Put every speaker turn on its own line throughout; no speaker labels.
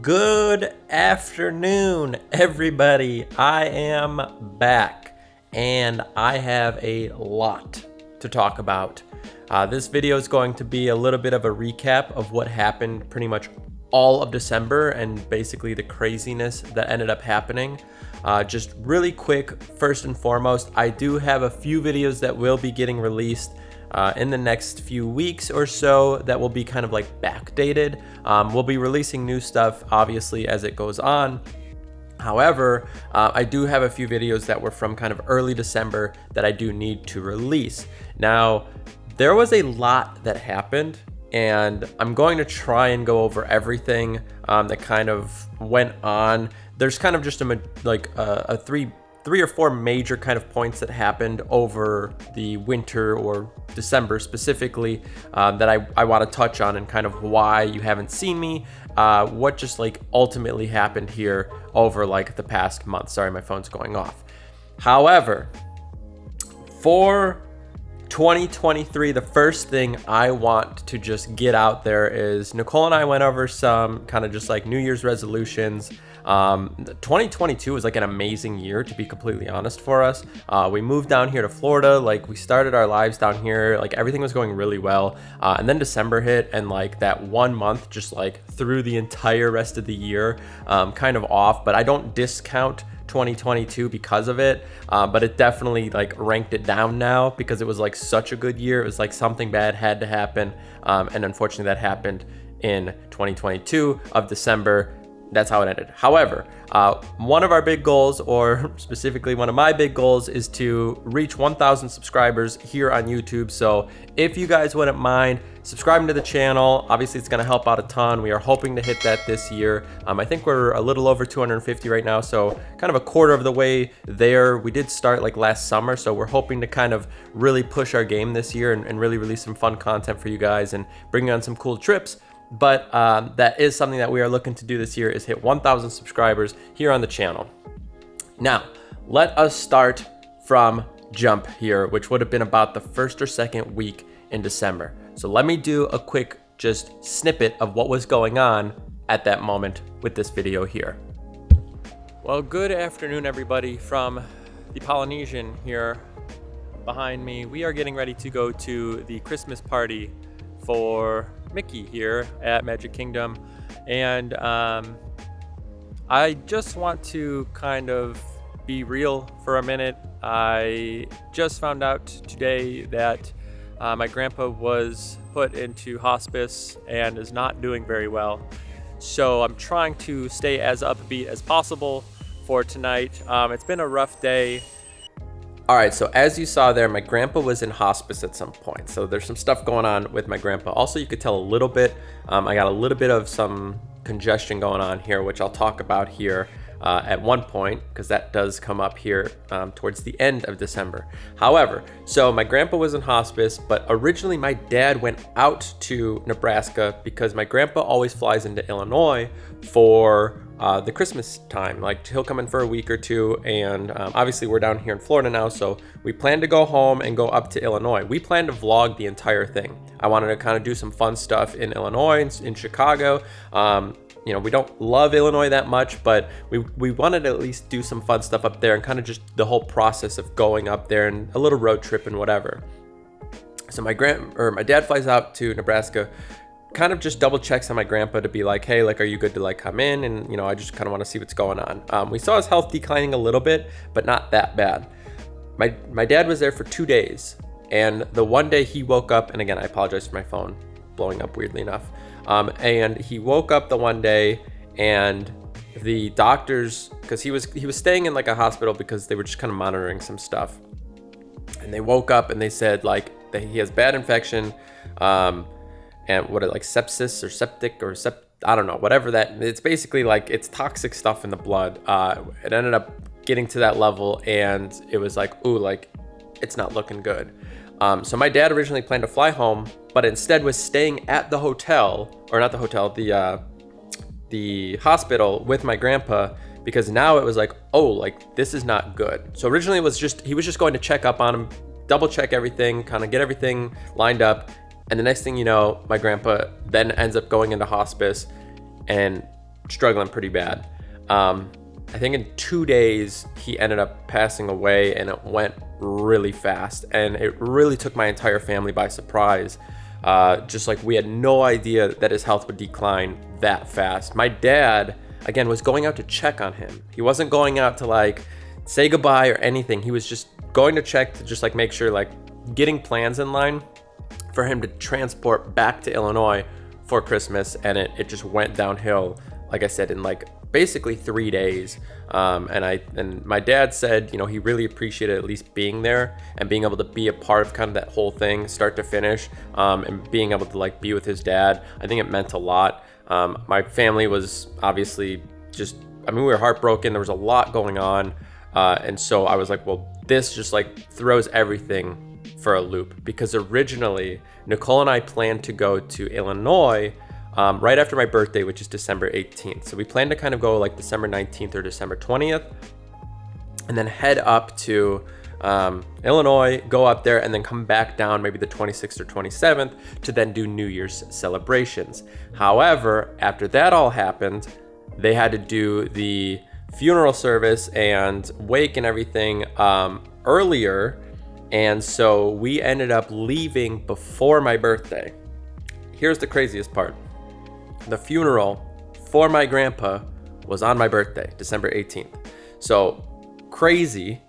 Good afternoon, everybody. I am back and I have a lot to talk about. This video is going to be a little bit of a recap of what happened pretty much all of December and basically the craziness that ended up happening. Just really quick, first and foremost, I do have a few videos that will be getting released in the next few weeks or so that will be kind of like backdated. We'll be releasing new stuff obviously as it goes on. However, I do have a few videos that were from kind of early December that I do need to release. Now, there was a lot that happened, and I'm going to try and go over everything that kind of went on. There's kind of just a three or four major kind of points that happened over the winter or December specifically that I want to touch on, and kind of why you haven't seen me, what just like ultimately happened here over like the past month. Sorry, my phone's going off. However, for 2023, the first thing I want to just get out there is Nicole and I went over some kind of just like New Year's resolutions. 2022 was like an amazing year, to be completely honest, for us. We moved down here to Florida, like we started our lives down here, like everything was going really well. And then December hit, and like that 1 month just like threw the entire rest of the year kind of off. But I don't discount 2022 because of it, but it definitely like ranked it down now because it was like such a good year. It was like something bad had to happen, and unfortunately that happened in 2022 of December. That's how it ended. However, one of our big goals, or specifically one of my big goals, is to reach 1,000 subscribers here on YouTube. So if you guys wouldn't mind subscribing to the channel, obviously it's going to help out a ton. We are hoping to hit that this year. I think we're a little over 250 right now, so kind of a quarter of the way there. We did start like last summer, so we're hoping to kind of really push our game this year and really release some fun content for you guys and bring on some cool trips. But that is something that we are looking to do this year, is hit 1,000 subscribers here on the channel. Now, let us start from jump here, which would have been about the first or second week in December. So let me do a quick just snippet of what was going on at that moment with this video here. Well, good afternoon, everybody, from the Polynesian here behind me. We are getting ready to go to the Christmas party for Mickey here at Magic Kingdom, and I just want to kind of be real for a minute. I just found out today that my grandpa was put into hospice and is not doing very well, so I'm trying to stay as upbeat as possible for tonight. It's been a rough day. All right, so as you saw there, my grandpa was in hospice at some point. So there's some stuff going on with my grandpa. Also, you could tell a little bit, I got a little bit of some congestion going on here, which I'll talk about here at one point, because that does come up here towards the end of December. However, so my grandpa was in hospice, but originally my dad went out to Nebraska because my grandpa always flies into Illinois for the Christmas time. Like, he'll come in for a week or two, and obviously we're down here in Florida now, so we plan to go home and go up to Illinois. We plan to vlog the entire thing. I wanted to kind of do some fun stuff in Illinois, in Chicago. You know, we don't love Illinois that much, but we wanted to at least do some fun stuff up there, and kind of just the whole process of going up there and a little road trip and whatever. So my dad flies out to Nebraska, kind of just double checks on my grandpa to be like, hey, like, are you good to like come in? And, you know, I just kind of want to see what's going on. We saw his health declining a little bit, but not that bad. My dad was there for 2 days, and the one day he woke up, and again, I apologize for my phone blowing up weirdly enough. And he woke up the one day, and the doctors, because he was staying in like a hospital because they were just kind of monitoring some stuff, and they woke up and they said like that he has bad infection, and like sepsis or septic or I don't know, whatever that, it's basically like it's toxic stuff in the blood. It ended up getting to that level, and it was like, ooh, like it's not looking good. So my dad originally planned to fly home, but instead was staying at the hotel, or not the hotel, the hospital with my grandpa, because now it was like, oh, like this is not good. So originally it was just, he was just going to check up on him, double check everything, kind of get everything lined up. And the next thing you know, my grandpa then ends up going into hospice, and struggling pretty bad. I think in 2 days he ended up passing away, and it went really fast, and it really took my entire family by surprise. Just like we had no idea that his health would decline that fast. My dad, again, was going out to check on him. He wasn't going out to like say goodbye or anything. He was just going to check to just like make sure, like getting plans in line for him to transport back to Illinois for Christmas, and it just went downhill, like I said, in like basically 3 days. And my dad said, you know, he really appreciated at least being there and being able to be a part of kind of that whole thing, start to finish, and being able to like be with his dad. I think it meant a lot. My family was obviously just, I mean, we were heartbroken. There was a lot going on. And so I was like, well, this just like throws everything for a loop, because originally Nicole and I planned to go to Illinois right after my birthday, which is December 18th. So we planned to kind of go like December 19th or December 20th, and then head up to Illinois, go up there, and then come back down maybe the 26th or 27th to then do New Year's celebrations. However, after that all happened, they had to do the funeral service and wake and everything earlier, and so we ended up leaving before my birthday. Here's the craziest part. The funeral for my grandpa was on my birthday, December 18th. So crazy,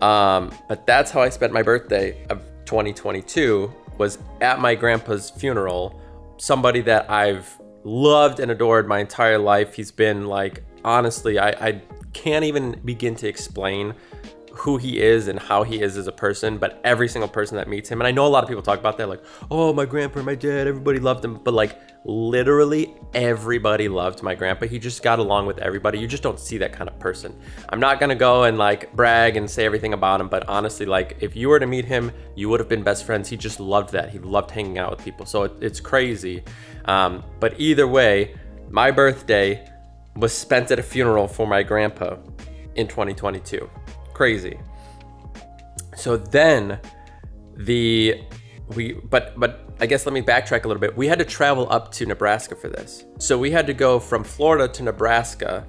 but that's how I spent my birthday of 2022, was at my grandpa's funeral. Somebody that I've loved and adored my entire life. He's been like, honestly, I can't even begin to explain who he is and how he is as a person, but every single person that meets him, and I know a lot of people talk about that, like, oh, my grandpa, my dad, everybody loved him, but like literally everybody loved my grandpa. He just got along with everybody. You just don't see that kind of person. I'm not gonna go and like brag and say everything about him, but honestly, like if you were to meet him, you would have been best friends. He just loved that. He loved hanging out with people. So it's crazy. But either way, my birthday was spent at a funeral for my grandpa in 2022. Crazy. So then but I guess let me backtrack a little bit. We had to travel up to Nebraska for this. So we had to go from Florida to Nebraska,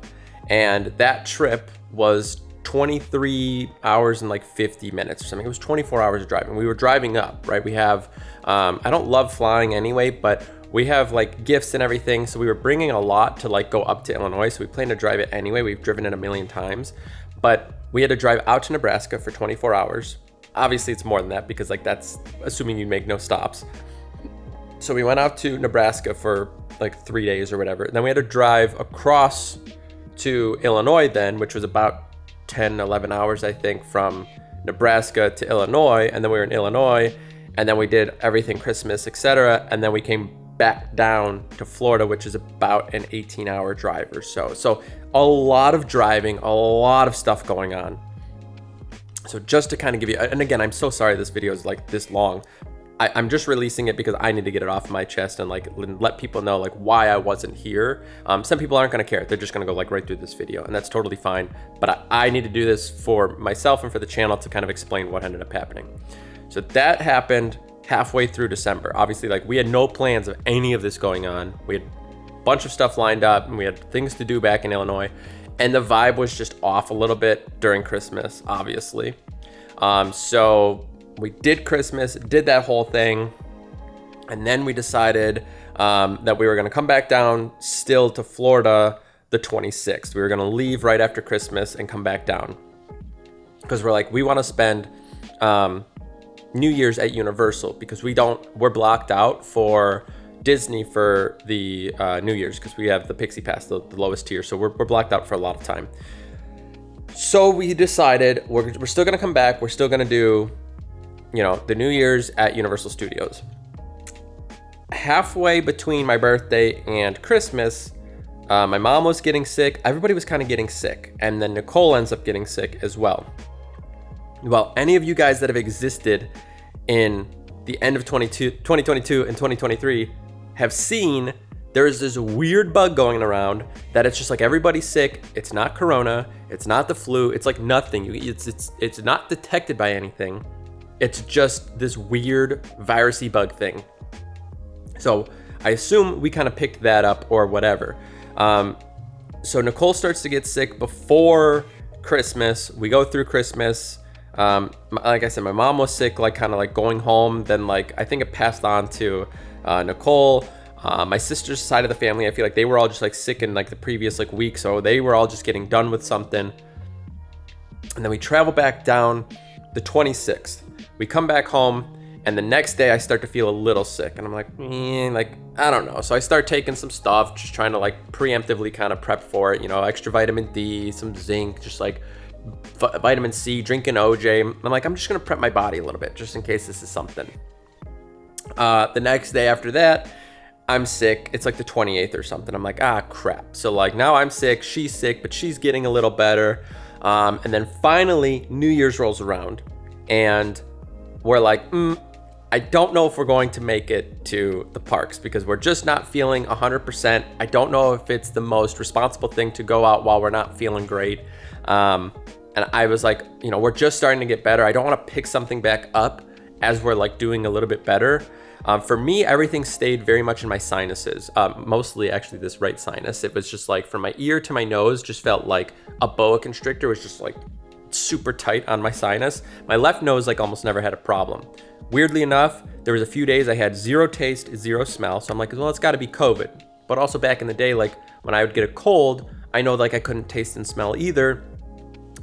and that trip was 23 hours and like 50 minutes or something. It was 24 hours of driving. We were driving up, right? We have, I don't love flying anyway, but we have like gifts and everything. So we were bringing a lot to like go up to Illinois. So we planned to drive it anyway. We've driven it a million times, but we had to drive out to Nebraska for 24 hours. Obviously it's more than that, because like that's assuming you make no stops. So we went out to Nebraska for like 3 days or whatever. And then we had to drive across to Illinois then, which was about 10, 11 hours, I think, from Nebraska to Illinois. And then we were in Illinois, and then we did everything Christmas, etc. And then we came back down to Florida, which is about an 18-hour drive or so. So a lot of driving, a lot of stuff going on. So just to kind of give you, and again, I'm so sorry this video is like this long. I'm just releasing it because I need to get it off my chest and like let people know like why I wasn't here. Some people aren't going to care. They're just going to go like right through this video, and that's totally fine. But I need to do this for myself and for the channel to kind of explain what ended up happening. So that happened halfway through December. Obviously, like we had no plans of any of this going on. We had a bunch of stuff lined up, and we had things to do back in Illinois, and the vibe was just off a little bit during Christmas, obviously. So we did Christmas, did that whole thing, and then we decided that we were going to come back down still to Florida the 26th. We were going to leave right after Christmas and come back down, because we're like, we want to spend New Year's at Universal, because we're blocked out for Disney for the New Year's, because we have the Pixie Pass, the lowest tier, so we're blocked out for a lot of time. So we decided we're still going to come back. We're still going to do, you know, the New Year's at Universal Studios. Halfway between my birthday and Christmas, my mom was getting sick. Everybody was kind of getting sick. And then Nicole ends up getting sick as well. Well, any of you guys that have existed in the end of 2022 and 2023 have seen there is this weird bug going around that it's just like everybody's sick. It's not corona. It's not the flu. It's like nothing. It's not detected by anything. It's just this weird virusy bug thing. So I assume we kind of picked that up or whatever. So Nicole starts to get sick before Christmas. We go through Christmas. Like I said, my mom was sick, like kind of like going home. Then like I think it passed on to Nicole. My sister's side of the family, I feel like they were all just like sick in like the previous like week. So they were all just getting done with something. And then we travel back down the 26th. We come back home. And the next day I start to feel a little sick and I'm like, I don't know. So I start taking some stuff, just trying to like preemptively kind of prep for it, you know, extra vitamin D, some zinc, just like vitamin C, drinking OJ. I'm like, I'm just going to prep my body a little bit just in case this is something. The next day after that, I'm sick. It's like the 28th or something. I'm like, crap. So like now I'm sick, she's sick, but she's getting a little better. And then finally New Year's rolls around and we're like, I don't know if we're going to make it to the parks because we're just not feeling 100%. I don't know if it's the most responsible thing to go out while we're not feeling great. And I was like, you know, we're just starting to get better. I don't want to pick something back up as we're like doing a little bit better. For me, everything stayed very much in my sinuses, mostly actually this right sinus. It was just like from my ear to my nose, just felt like a boa constrictor was just like super tight on my sinus. My left nose like almost never had a problem. Weirdly enough, there was a few days I had zero taste, zero smell. So I'm like, well, it's got to be COVID. But also back in the day, like when I would get a cold, I know like I couldn't taste and smell either,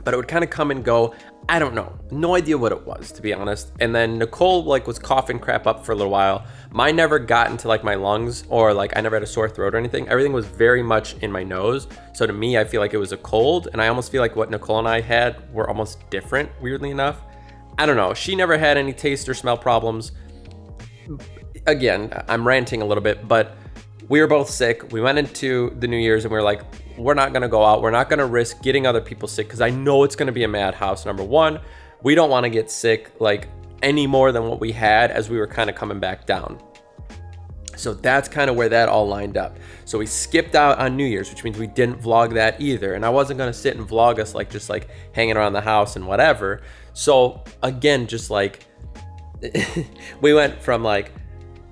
but it would kind of come and go. I don't know. No idea what it was, to be honest. And then Nicole like was coughing crap up for a little while. Mine never got into like my lungs or like I never had a sore throat or anything. Everything was very much in my nose. So to me, I feel like it was a cold. And I almost feel like what Nicole and I had were almost different, weirdly enough. I don't know. She never had any taste or smell problems. Again, I'm ranting a little bit, but we were both sick. We went into the New Year's and we were like, we're not going to go out. We're not going to risk getting other people sick because I know it's going to be a madhouse. Number one, we don't want to get sick like any more than what we had as we were kind of coming back down. So that's kind of where that all lined up. So we skipped out on New Year's, which means we didn't vlog that either. And I wasn't going to sit and vlog us like just like hanging around the house and whatever. So again, just like we went from like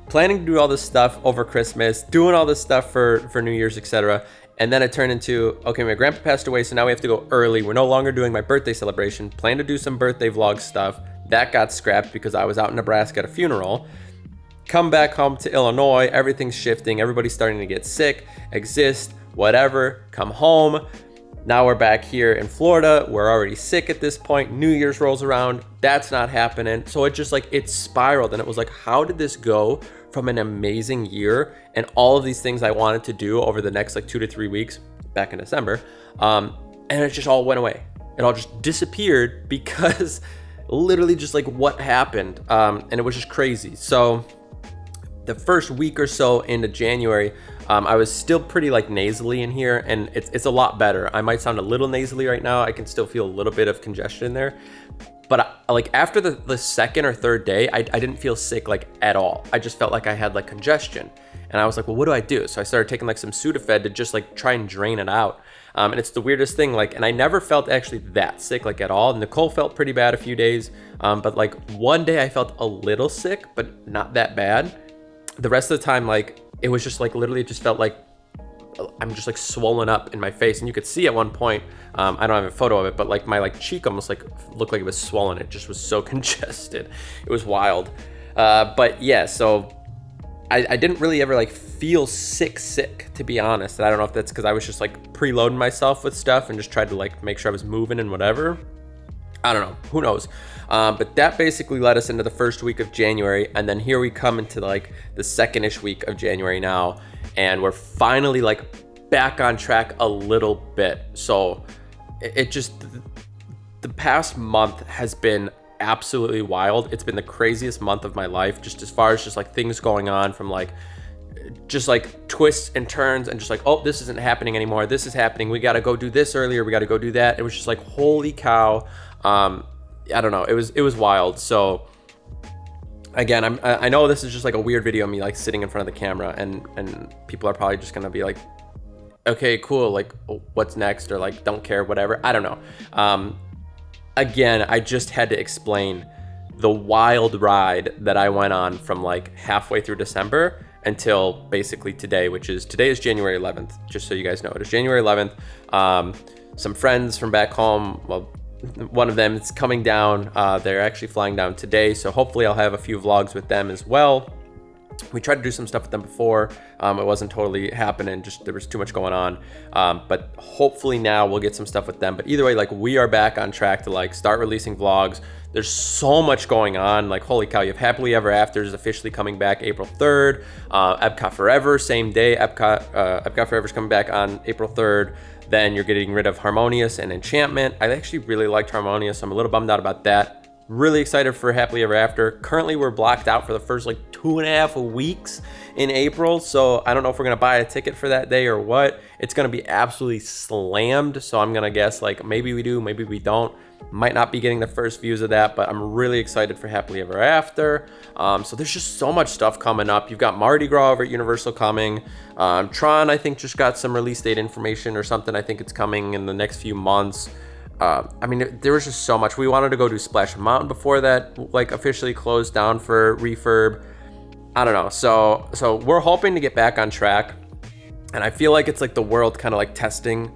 planning to do all this stuff over Christmas, doing all this stuff for New Year's, etc. And then it turned into, okay, my grandpa passed away, so now we have to go early. We're no longer doing my birthday celebration. Plan to do some birthday vlog stuff. That got scrapped because I was out in Nebraska at a funeral. Come back home to Illinois, everything's shifting. Everybody's starting to get sick, exist, whatever. Come home. Now we're back here in Florida. We're already sick at this point. New Year's rolls around. That's not happening. So it just like, it spiraled. And it was like, how did this go from an amazing year and all of these things I wanted to do over the next like 2 to 3 weeks back in December. And it just all went away. It all just disappeared because literally just like what happened. And it was just crazy. So the first week or so into January, I was still pretty like nasally in here and it's a lot better. I might sound a little nasally right now. I can still feel a little bit of congestion in there. But like after the second or third day, I didn't feel sick like at all. I just felt like I had like congestion. And I was like, well, what do I do? So I started taking like some Sudafed to just like try and drain it out. And it's the weirdest thing, like, and I never felt actually that sick like at all. Nicole felt pretty bad a few days. But like one day I felt a little sick, but not that bad. The rest of the time, like it was just like literally it just felt like I'm just like swollen up in my face. And you could see at one point, I don't have a photo of it, but like my like cheek almost like looked like it was swollen. It just was so congested. It was wild. But yeah, so I didn't really ever like feel sick, to be honest. And I don't know if that's because I was just like preloading myself with stuff and just tried to like make sure I was moving and whatever. I don't know, who knows? But that basically led us into the first week of January. And then here we come into like the second-ish week of January now. And we're finally like back on track a little bit. So it just, the past month has been absolutely wild. It's been the craziest month of my life, just as far as just like things going on from like, just like twists and turns and just like, oh, this isn't happening anymore. This is happening. We got to go do this earlier. We got to go do that. It was just like, holy cow. I don't know. It was wild. So again, I know this is just like a weird video of me like sitting in front of the camera and people are probably just going to be like, okay, cool. Like what's next? Or like, don't care, whatever. I don't know. Again, I just had to explain the wild ride that I went on from like halfway through December until basically today, today is January 11th, just so you guys know. It is January 11th. Some friends from back home, well, one of them is coming down. They're actually flying down today, so hopefully I'll have a few vlogs with them as well. We tried to do some stuff with them before. It wasn't totally happening, just there was too much going on. But hopefully now we'll get some stuff with them. But either way, like, we are back on track to like start releasing vlogs. There's so much going on. Like, holy cow, you have Happily Ever After is officially coming back April 3rd. Epcot Forever, same day. Epcot Forever is coming back on April 3rd. Then you're getting rid of Harmonious and Enchantment. I actually really liked Harmonious, so I'm a little bummed out about that. Really excited for Happily Ever After. Currently, we're blocked out for the first like 2.5 weeks in April, so I don't know if we're gonna buy a ticket for that day or what. It's gonna be absolutely slammed, so I'm gonna guess like maybe we do, maybe we don't. Might not be getting the first views of that, but I'm really excited for Happily Ever After. So there's just so much stuff coming up. You've got Mardi Gras over at Universal coming. Tron, I think, just got some release date information or something. I think it's coming in the next few months. I mean, there was just so much. We wanted to go do Splash Mountain before that like officially closed down for refurb. I don't know. So we're hoping to get back on track, and I feel like it's like the world kind of like testing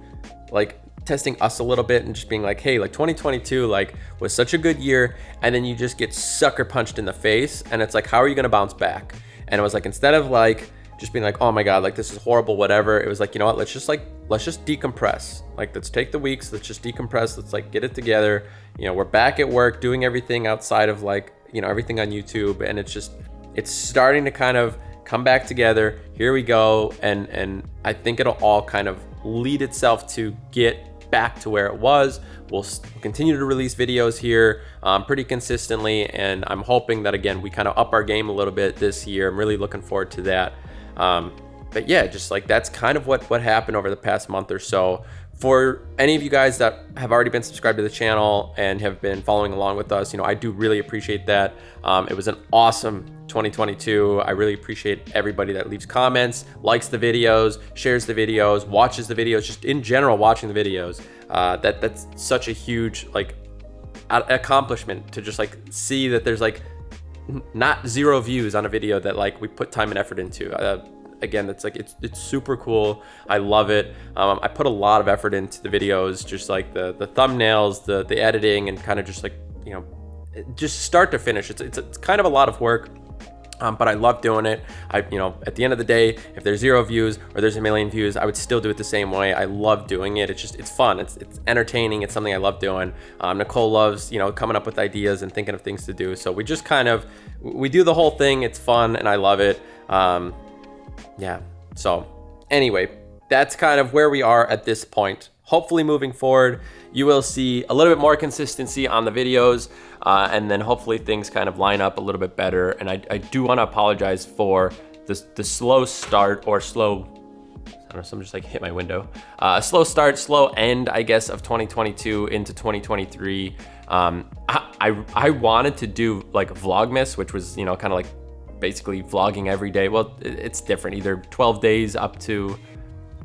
us a little bit and just being like, hey, like 2022 like was such a good year, and then you just get sucker punched in the face, and it's like, how are you gonna bounce back? And it was like, instead of like just being like, oh my god, like this is horrible, whatever, it was like, you know what, let's just decompress. Like, let's take the weeks, let's just decompress, let's like get it together. You know, we're back at work doing everything outside of like, you know, everything on YouTube, and it's starting to kind of come back together. Here we go. And I think it'll all kind of lead itself to get back to where it was. We'll continue to release videos here pretty consistently, and I'm hoping that, again, we kind of up our game a little bit this year. I'm really looking forward to that. But yeah, just like that's kind of what happened over the past month or so. For any of you guys that have already been subscribed to the channel and have been following along with us, you know, I do really appreciate that. It was an awesome 2022. I really appreciate everybody that leaves comments, likes the videos, shares the videos, watches the videos, just in general watching the videos. That's such a huge like accomplishment to just like see that there's like not 0 views on a video that like we put time and effort into. Again, it's like it's super cool. I love it. I put a lot of effort into the videos, just like the thumbnails, the editing, and kind of just like, you know, just start to finish. It's kind of a lot of work, but I love doing it. You know, at the end of the day, if there's 0 views or there's 1 million views, I would still do it the same way. I love doing it. It's fun. It's entertaining. It's something I love doing. Nicole loves, you know, coming up with ideas and thinking of things to do. So we just kind of, we do the whole thing. It's fun and I love it. Yeah. So anyway, that's kind of where we are at this point. Hopefully moving forward, you will see a little bit more consistency on the videos, and then hopefully things kind of line up a little bit better. And I do want to apologize for the slow start or slow, I don't know, someone just like hit my window. Slow start, slow end, I guess, of 2022 into 2023. I wanted to do like Vlogmas, which was, you know, kind of like basically vlogging every day. Well, it's different, either 12 days up to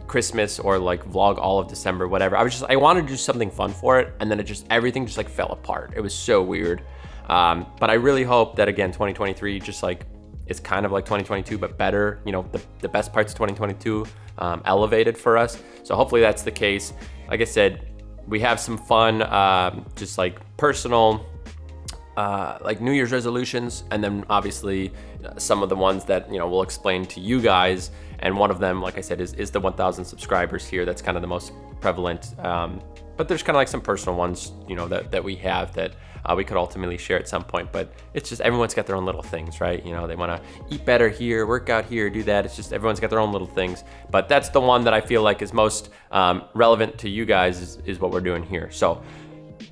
Christmas or like vlog all of December, whatever. I wanted to do something fun for it, and then everything just like fell apart. It was so weird. But I really hope that, again, 2023 just like it's kind of like 2022 but better, you know, the best parts of 2022 elevated for us. So hopefully that's the case. Like I said, we have some fun just like personal like New Year's resolutions, and then obviously some of the ones that, you know, we'll explain to you guys. And one of them, like I said, is the 1,000 subscribers here. That's kind of the most prevalent. But there's kind of like some personal ones, you know, that we have that we could ultimately share at some point. But it's just everyone's got their own little things, right? You know, they want to eat better here, work out here, do that. It's just everyone's got their own little things. But that's the one that I feel like is most relevant to you guys is what we're doing here. So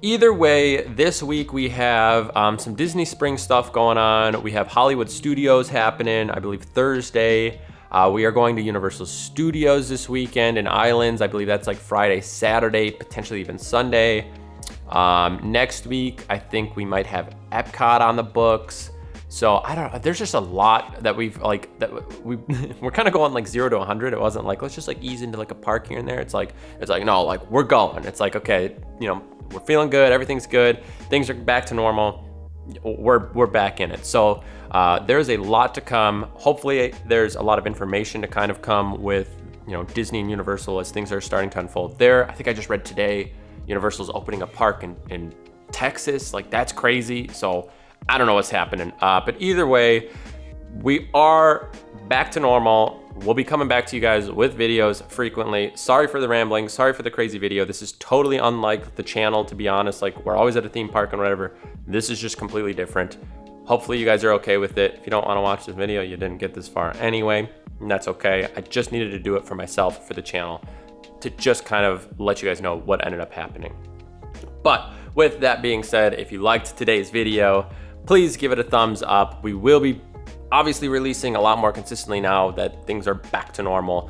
either way, this week we have some Disney Spring stuff going on. We have Hollywood Studios happening, I believe Thursday. We are going to Universal Studios this weekend in Islands. I believe that's like Friday, Saturday, potentially even Sunday. Next week, I think we might have Epcot on the books. So I don't know. There's just a lot that we're kind of going like 0 to 100. It wasn't like, let's just like ease into like a park here and there. It's like, no, like we're going. It's like, okay, you know, we're feeling good. Everything's good. Things are back to normal. we're back in it. So there's a lot to come. Hopefully there's a lot of information to kind of come with, you know, Disney and Universal as things are starting to unfold there. I think I just read today Universal's opening a park in Texas. Like, that's crazy. So I don't know what's happening. But either way, we are back to normal. We'll be coming back to you guys with videos frequently. Sorry for the rambling. Sorry for the crazy video. This is totally unlike the channel, to be honest. Like, we're always at a theme park and whatever. This is just completely different. Hopefully you guys are okay with it. If you don't want to watch this video, you didn't get this far anyway, and that's okay. I just needed to do it for myself, for the channel, to just kind of let you guys know what ended up happening. But with that being said, if you liked today's video, please give it a thumbs up. We will be obviously releasing a lot more consistently now that things are back to normal.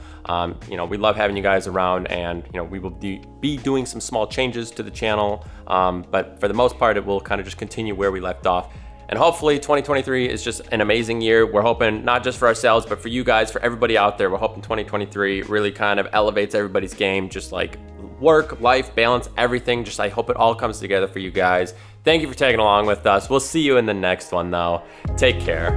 You know, we love having you guys around, and you know, we will be doing some small changes to the channel, but for the most part, it will kind of just continue where we left off. And hopefully 2023 is just an amazing year. We're hoping not just for ourselves, but for you guys, for everybody out there. We're hoping 2023 really kind of elevates everybody's game, just like work, life, balance, everything. Just, I hope it all comes together for you guys. Thank you for tagging along with us. We'll see you in the next one though. Take care.